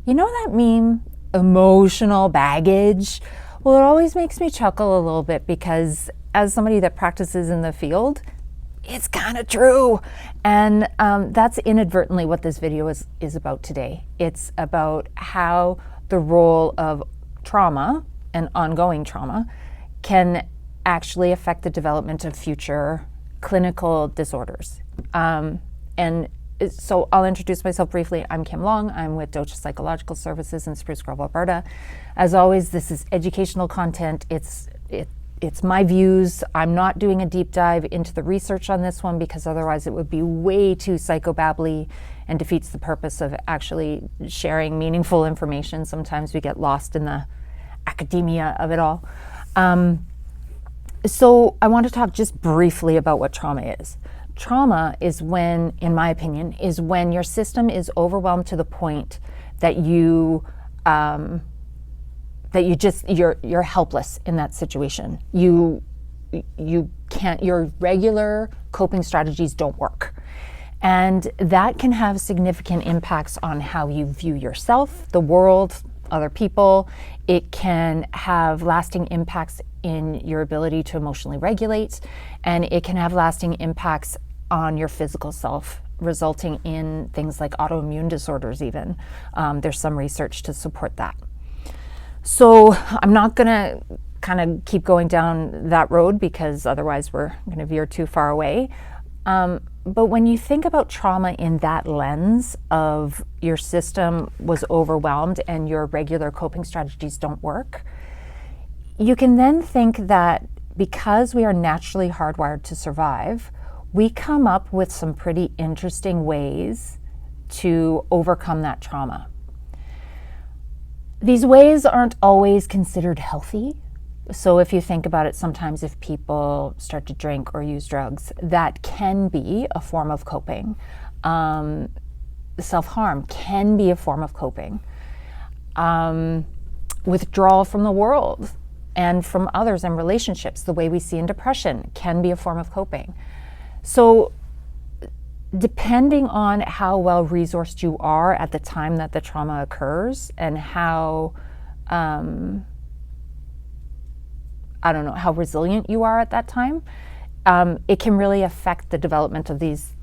You know that meme, emotional baggage? Well, it always makes me chuckle a little bit because as somebody that practices in the field, it's kind of true. And that's inadvertently what this video is about today. It's about how the role of trauma and ongoing trauma can actually affect the development of future clinical disorders. So I'll introduce myself briefly. I'm Kim Long. I'm with Docha Psychological Services in Spruce Grove, Alberta. As always, this is educational content. It's my views. I'm not doing a deep dive into the research on this one because otherwise it would be way too psychobabbly and defeats the purpose of actually sharing meaningful information. Sometimes we get lost in the academia of it all. So I want to talk just briefly about what trauma is. Trauma is when, in my opinion, is when your system is overwhelmed to the point that you're helpless in that situation. You can't, your regular coping strategies don't work. And that can have significant impacts on how you view yourself, the world, other people. It can have lasting impacts in your ability to emotionally regulate, and it can have lasting impacts on your physical self, resulting in things like autoimmune disorders even. There's some research to support that. So I'm not gonna kind of keep going down that road because otherwise we're gonna veer too far away. But when you think about trauma in that lens of your system was overwhelmed and your regular coping strategies don't work, you can then think that because we are naturally hardwired to survive, we come up with some pretty interesting ways to overcome that trauma. These ways aren't always considered healthy. So if you think about it, sometimes if people start to drink or use drugs, that can be a form of coping. Self-harm can be a form of coping. Withdrawal from the world and from others and relationships, the way we see in depression, can be a form of coping. So depending on how well resourced you are at the time that the trauma occurs and how, how resilient you are at that time, it can really affect the development of these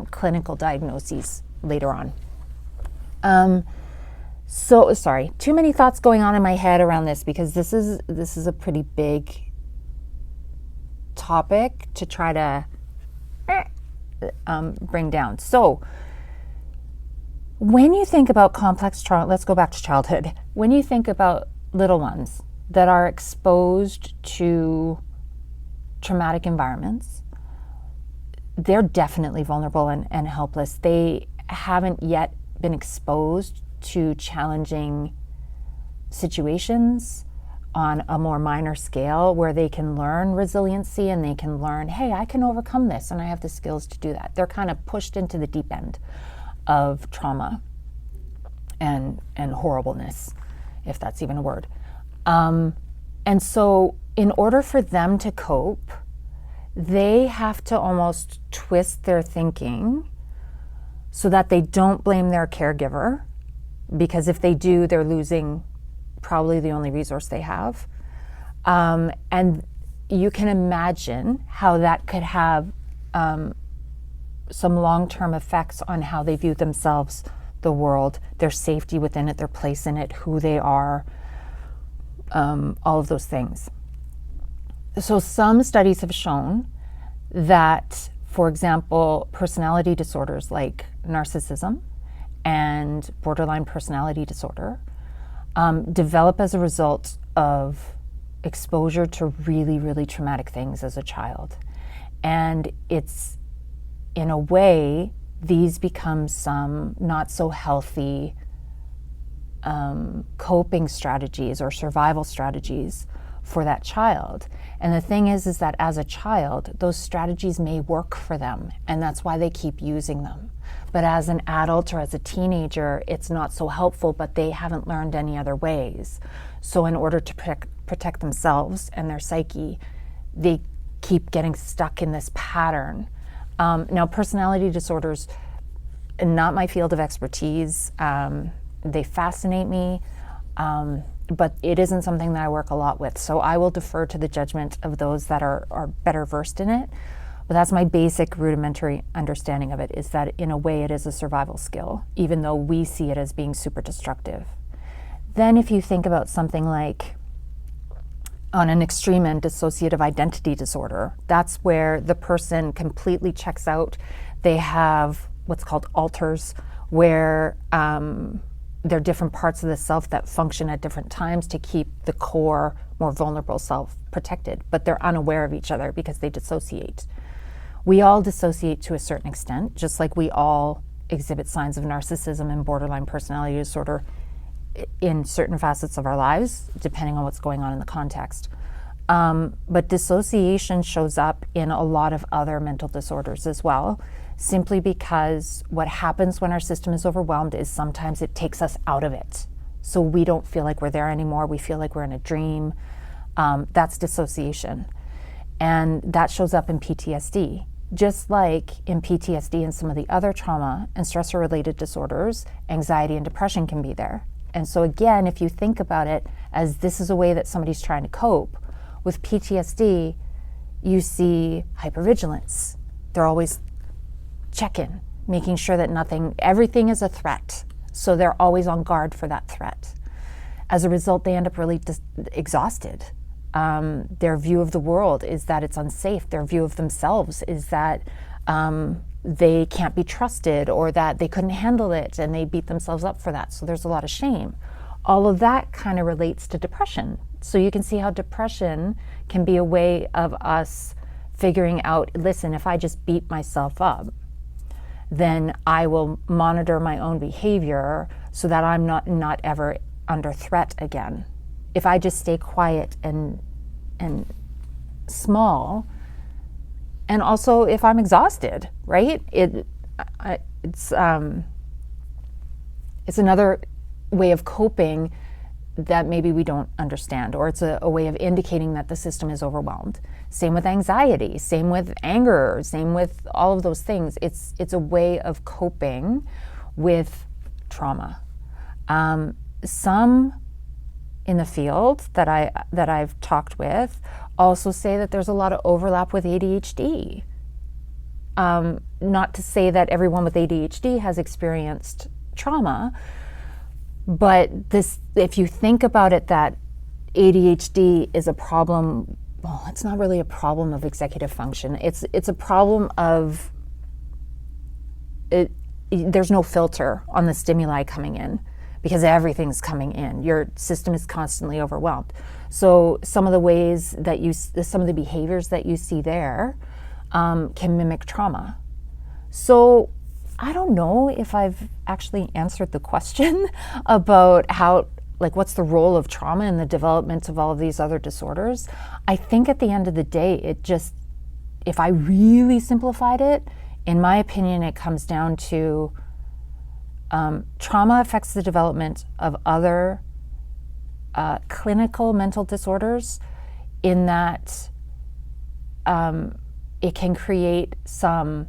clinical diagnoses later on. So sorry, too many thoughts going on in my head around this because this is a pretty big topic to try to bring down. So when you think about complex trauma, let's go back to childhood. When you think about little ones that are exposed to traumatic environments, they're definitely vulnerable and helpless. They haven't yet been exposed to challenging situations on a more minor scale where they can learn resiliency and they can learn, hey, I can overcome this and I have the skills to do that. They're kind of pushed into the deep end of trauma and horribleness, if that's even a word. And so in order for them to cope, they have to almost twist their thinking so that they don't blame their caregiver, because if they do, they're losing probably the only resource they have. And you can imagine how that could have some long-term effects on how they view themselves, the world, their safety within it, their place in it, who they are, all of those things. So some studies have shown that, for example, personality disorders like narcissism and borderline personality disorder develop as a result of exposure to really, really traumatic things as a child. And it's, in a way, these become some not so healthy coping strategies or survival strategies for that child. And the thing is that as a child, those strategies may work for them, and that's why they keep using them. But as an adult or as a teenager, it's not so helpful, but they haven't learned any other ways. So in order to protect themselves and their psyche, they keep getting stuck in this pattern. Now, personality disorders, not my field of expertise. They fascinate me, but it isn't something that I work a lot with. So I will defer to the judgment of those that are better versed in it. But that's my basic rudimentary understanding of it, is that in a way it is a survival skill, even though we see it as being super destructive. Then if you think about something like, on an extreme end, dissociative identity disorder, that's where the person completely checks out. They have what's called alters, where there are different parts of the self that function at different times to keep the core, more vulnerable self protected, but they're unaware of each other because they dissociate. We all dissociate to a certain extent, just like we all exhibit signs of narcissism and borderline personality disorder in certain facets of our lives, depending on what's going on in the context. But dissociation shows up in a lot of other mental disorders as well, simply because what happens when our system is overwhelmed is sometimes it takes us out of it. So we don't feel like we're there anymore. We feel like we're in a dream. That's dissociation. And that shows up in PTSD. Just like in PTSD and some of the other trauma and stressor-related disorders, anxiety and depression can be there. And so again, if you think about it as this is a way that somebody's trying to cope, with PTSD, you see hypervigilance. They're always checking, making sure that everything is a threat. So they're always on guard for that threat. As a result, they end up really exhausted. Their view of the world is that it's unsafe. Their view of themselves is that they can't be trusted, or that they couldn't handle it, and they beat themselves up for that. So there's a lot of shame. All of that kind of relates to depression. So you can see how depression can be a way of us figuring out, listen, if I just beat myself up, then I will monitor my own behavior so that I'm not ever under threat again. If I just stay quiet and small, and also if I'm exhausted, right? It's another way of coping that maybe we don't understand, or it's a way of indicating that the system is overwhelmed. Same with anxiety, same with anger, same with all of those things. It's a way of coping with trauma. Some in the field that I've talked with also say that there's a lot of overlap with ADHD. Not to say that everyone with ADHD has experienced trauma, but if you think about it, that ADHD is a problem, well, it's not really a problem of executive function. It's a problem of there's no filter on the stimuli coming in, because everything's coming in. Your system is constantly overwhelmed. So some of the ways that some of the behaviors that you see there can mimic trauma. So I don't know if I've actually answered the question about what's the role of trauma in the development of all of these other disorders. I think at the end of the day, if I really simplified it, in my opinion, it comes down to trauma affects the development of other clinical mental disorders, in that it can create some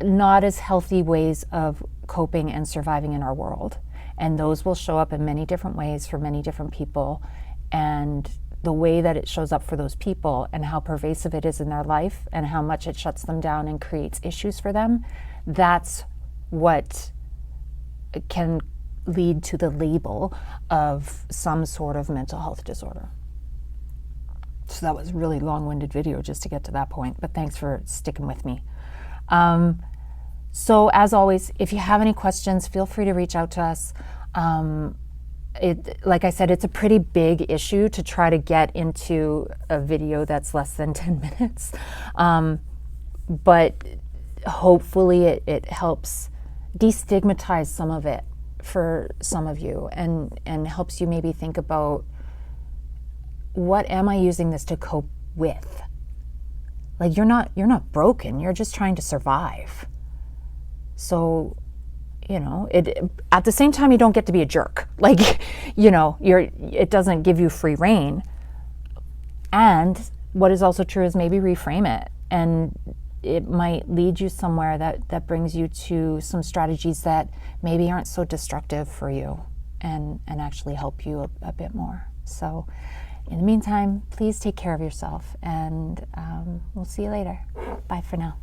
not as healthy ways of coping and surviving in our world. And those will show up in many different ways for many different people. And the way that it shows up for those people and how pervasive it is in their life and how much it shuts them down and creates issues for them, that's what can lead to the label of some sort of mental health disorder. So that was a really long-winded video just to get to that point, but thanks for sticking with me. So as always, if you have any questions, feel free to reach out to us. Like I said, it's a pretty big issue to try to get into a video that's less than 10 minutes. But hopefully it helps destigmatize some of it for some of you, and helps you maybe think about, what am I using this to cope with? Like, you're not broken, you're just trying to survive. So, at the same time, you don't get to be a jerk. Like, it doesn't give you free rein. And what is also true is maybe reframe it and it might lead you somewhere that brings you to some strategies that maybe aren't so destructive for you and actually help you a bit more. So in the meantime, please take care of yourself, and we'll see you later. Bye for now.